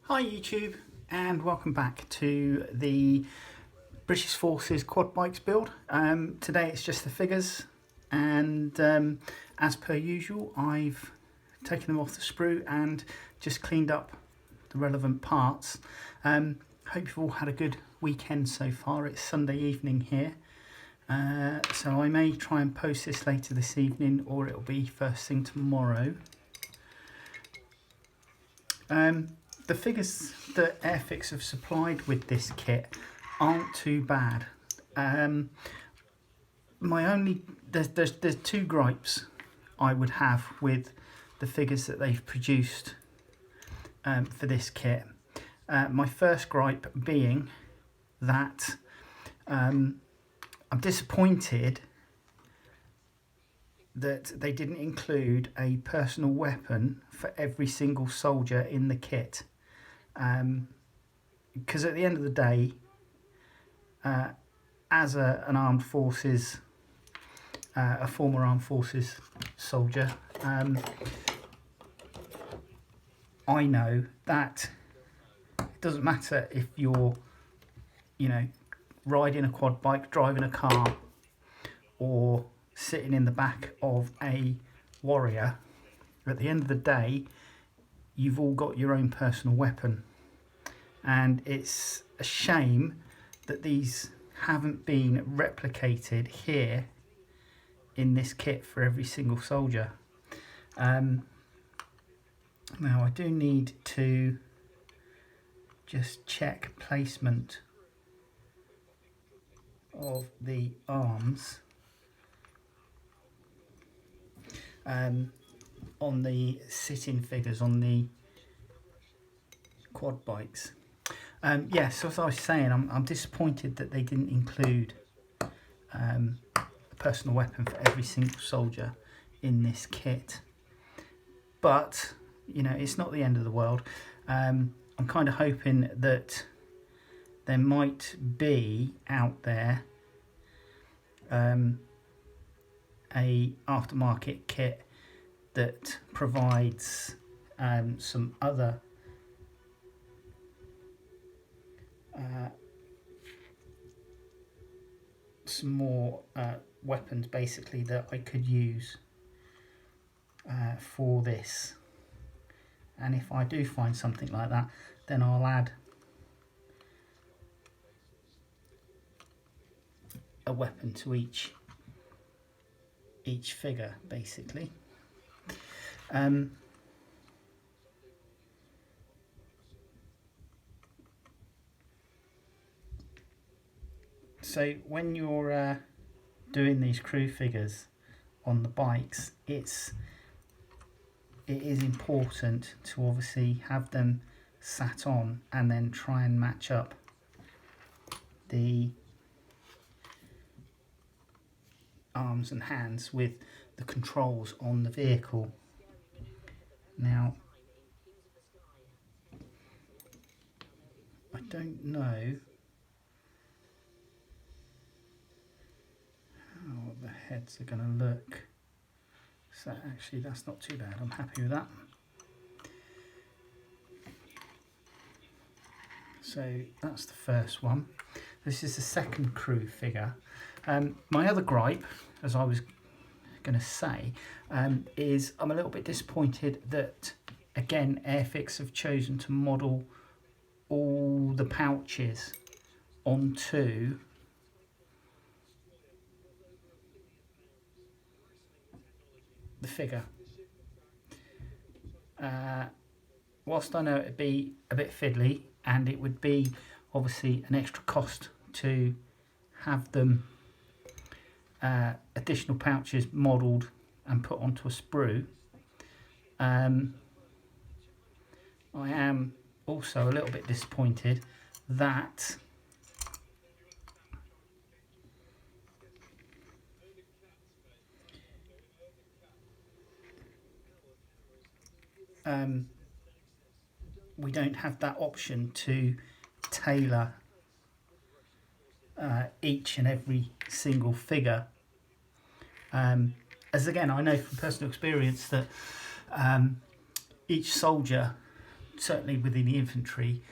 Hi YouTube, and welcome back to the British Forces quad bikes build. Today it's just the figures, and as per usual I've taken them off the sprue and just cleaned up the relevant parts. Hope you've all had a good weekend so far. It's Sunday evening here, so I may try and post this later this evening, or it'll be first thing tomorrow. The figures that Airfix have supplied with this kit aren't too bad. There's two gripes I would have with the figures that they've produced for this kit. My first gripe being that I'm disappointed that they didn't include a personal weapon for every single soldier in the kit. Because at the end of the day, as an armed forces, a former armed forces soldier, I know that it doesn't matter if you're, riding a quad bike, driving a car, or sitting in the back of a warrior. At the end of the day, you've all got your own personal weapon, and it's a shame that these haven't been replicated here in this kit for every single soldier. Now I do need to just check placement of the arms on the sit-in figures on the quad bikes. So as I was saying, I'm disappointed that they didn't include a personal weapon for every single soldier in this kit. But it's not the end of the world. I'm kind of hoping that there might be out there a aftermarket kit that provides some other some more weapons basically that I could use for this. And if I do find something like that, then I'll add a weapon to each figure basically. So when you're doing these crew figures on the bikes, it is important to obviously have them sat on and then try and match up the arms and hands with the controls on the vehicle. Now, I don't know how the heads are going to look. So actually that's not too bad, I'm happy with that. So that's the first one. This is the second crew figure. My other gripe, as I was going to say, is I'm a little bit disappointed that, again, Airfix have chosen to model all the pouches onto the figure. Whilst I know it'd be a bit fiddly, and it would be obviously an extra cost to have them additional pouches modelled and put onto a sprue, I am also a little bit disappointed that we don't have that option to tailor each and every single figure. As again, I know from personal experience that each soldier certainly within the infantry,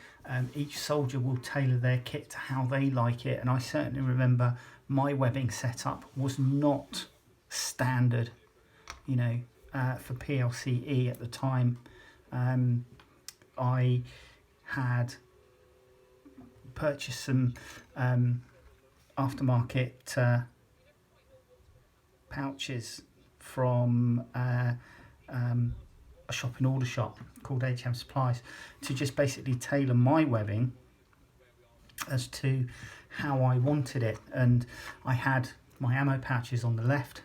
each soldier will tailor their kit to how they like it, and I certainly remember my webbing setup was not standard, you know, for PLCE at the time. I had purchased some aftermarket pouches from a shop in Aldershot called HM Supplies to just basically tailor my webbing as to how I wanted it. And I had my ammo pouches on the left,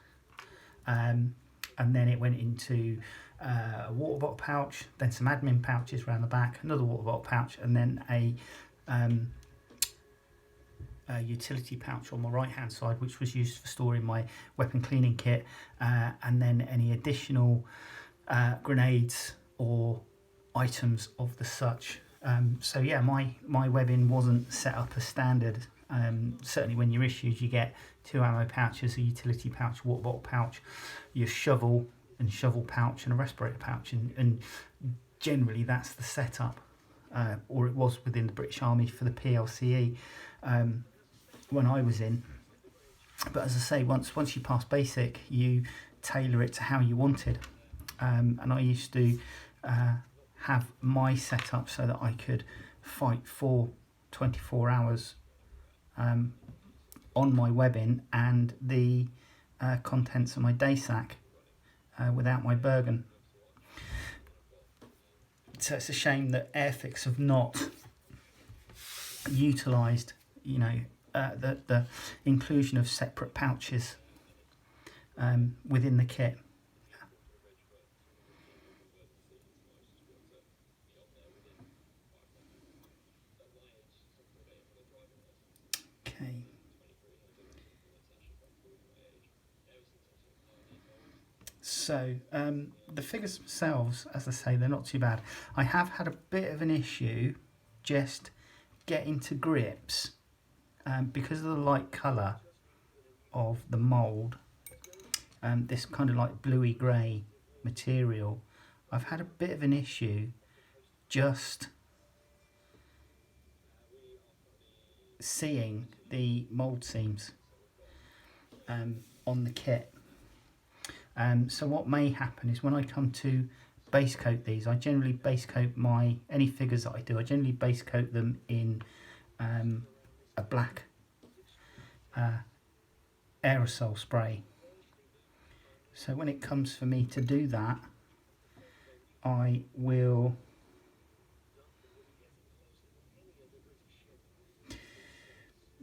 and then it went into a water bottle pouch, then some admin pouches around the back, another water bottle pouch, and then a utility pouch on my right hand side, which was used for storing my weapon cleaning kit, and then any additional grenades or items of the such. So yeah, my webbing wasn't set up as standard. Certainly when you're issued, you get 2 ammo pouches, a utility pouch, water bottle pouch, your shovel and shovel pouch, and a respirator pouch, and generally that's the setup, or it was within the British Army for the PLCE when I was in. But as I say, once you pass basic, you tailor it to how you wanted, and I used to have my setup so that I could fight for 24 hours on my webbing and the contents of my day sack without my Bergen. So it's a shame that Airfix have not utilised, you know, the inclusion of separate pouches within the kit. Okay. So the figures themselves, as I say, they're not too bad. I have had a bit of an issue just getting to grips because of the light colour of the mould, this kind of like bluey grey material. I've had a bit of an issue just seeing the mould seams on the kit. So what may happen is when I come to base coat these, I generally base coat any figures that I do, I generally base coat them in a black aerosol spray. So when it comes for me to do that, I will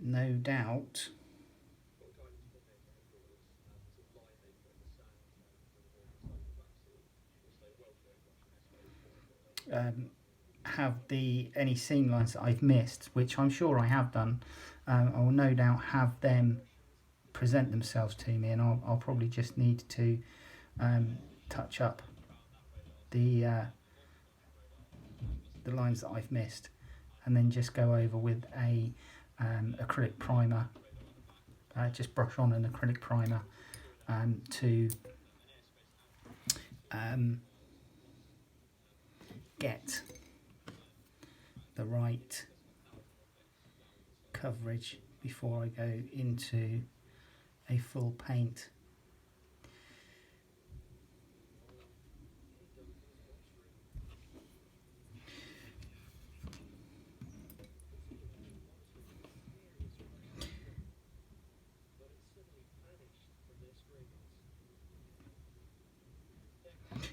no doubt have any seam lines that I've missed, which I'm sure I have done. I will no doubt have them present themselves to me, and I'll probably just need to touch up the lines that I've missed, and then just go over with a acrylic primer, just brush on an acrylic primer to get the right coverage before I go into a full paint.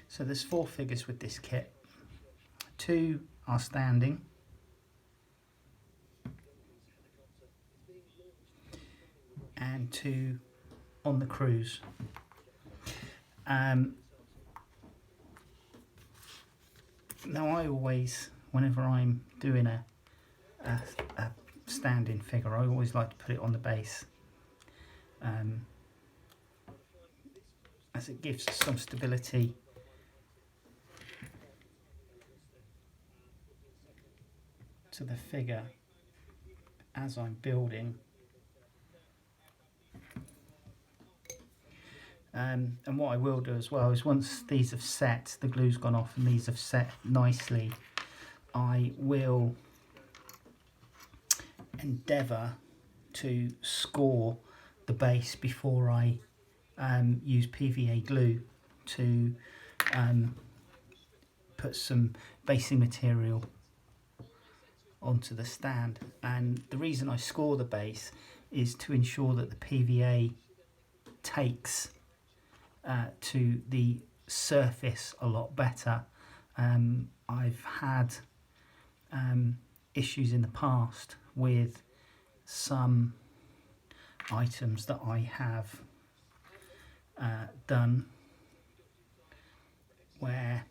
So there's 4 figures with this kit. 2 are standing, and 2 on the cruise. Now I always, whenever I'm doing a standing figure, I always like to put it on the base, as it gives some stability to the figure as I'm building. And what I will do as well is once these have set, the glue's gone off and these have set nicely, I will endeavour to score the base before I use PVA glue to put some basing material onto the stand. And the reason I score the base is to ensure that the PVA takes to the surface a lot better. I've had issues in the past with some items that I have done where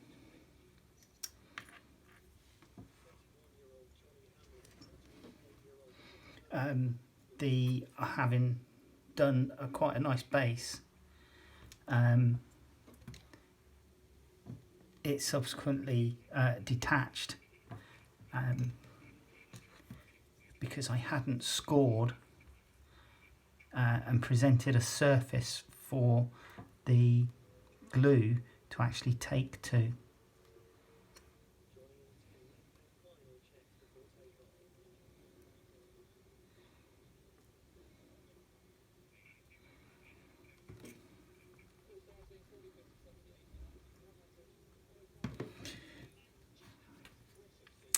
having done quite a nice base, it subsequently detached because I hadn't scored and presented a surface for the glue to actually take to.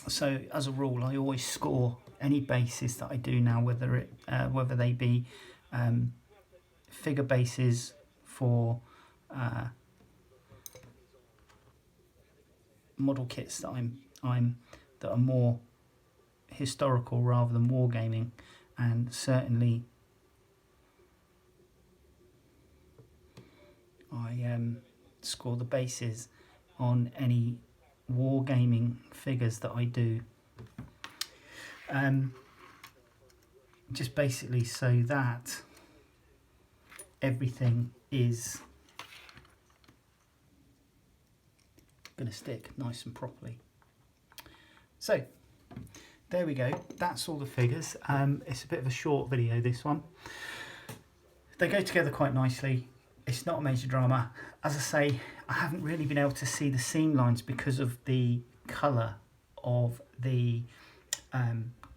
So as a rule, I always score any bases that I do now, whether they be figure bases for model kits that that are more historical rather than wargaming, and certainly I score the bases on any wargaming figures that I do, just basically so that everything is going to stick nice and properly. So there we go, that's all the figures. It's a bit of a short video, this one. They go together quite nicely. It's not a major drama. As I say, I haven't really been able to see the seam lines because of the colour of the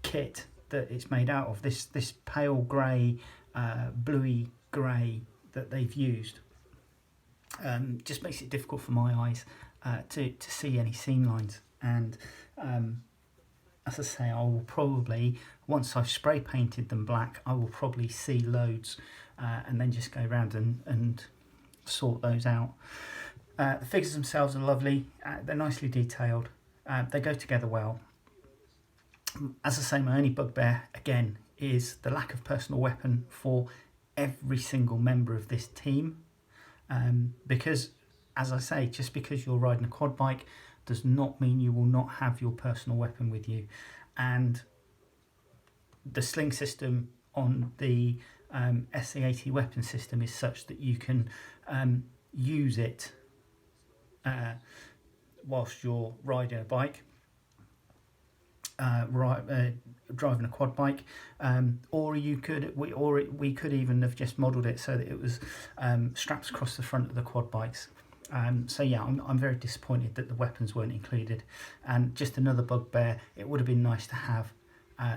kit that it's made out of. This pale grey, bluey grey that they've used just makes it difficult for my eyes to see any seam lines. And as I say, I will probably, once I've spray painted them black, I will probably see loads and then just go around and sort those out. The figures themselves are lovely, they're nicely detailed, they go together well. As I say, my only bugbear again is the lack of personal weapon for every single member of this team, because as I say, just because you're riding a quad bike does not mean you will not have your personal weapon with you. And the sling system on the SC80 weapon system is such that you can use it whilst you're riding a bike, driving a quad bike, or we could even have just modelled it so that it was straps across the front of the quad bikes. So yeah, I'm very disappointed that the weapons weren't included. And just another bugbear, it would have been nice to have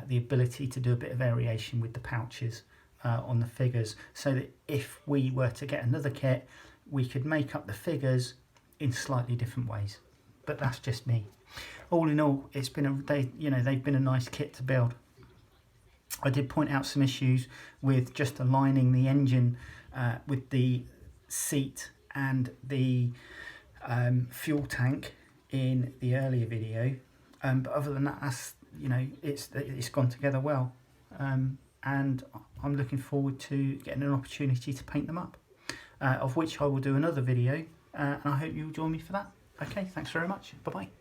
the ability to do a bit of variation with the pouches on the figures, so that if we were to get another kit, we could make up the figures in slightly different ways. But that's just me. All in all, it's been they've been a nice kit to build. I did point out some issues with just aligning the engine with the seat and the fuel tank in the earlier video, but other than that, it's gone together well, and I'm looking forward to getting an opportunity to paint them up, of which I will do another video, and I hope you'll join me for that. Okay, thanks very much. Bye bye.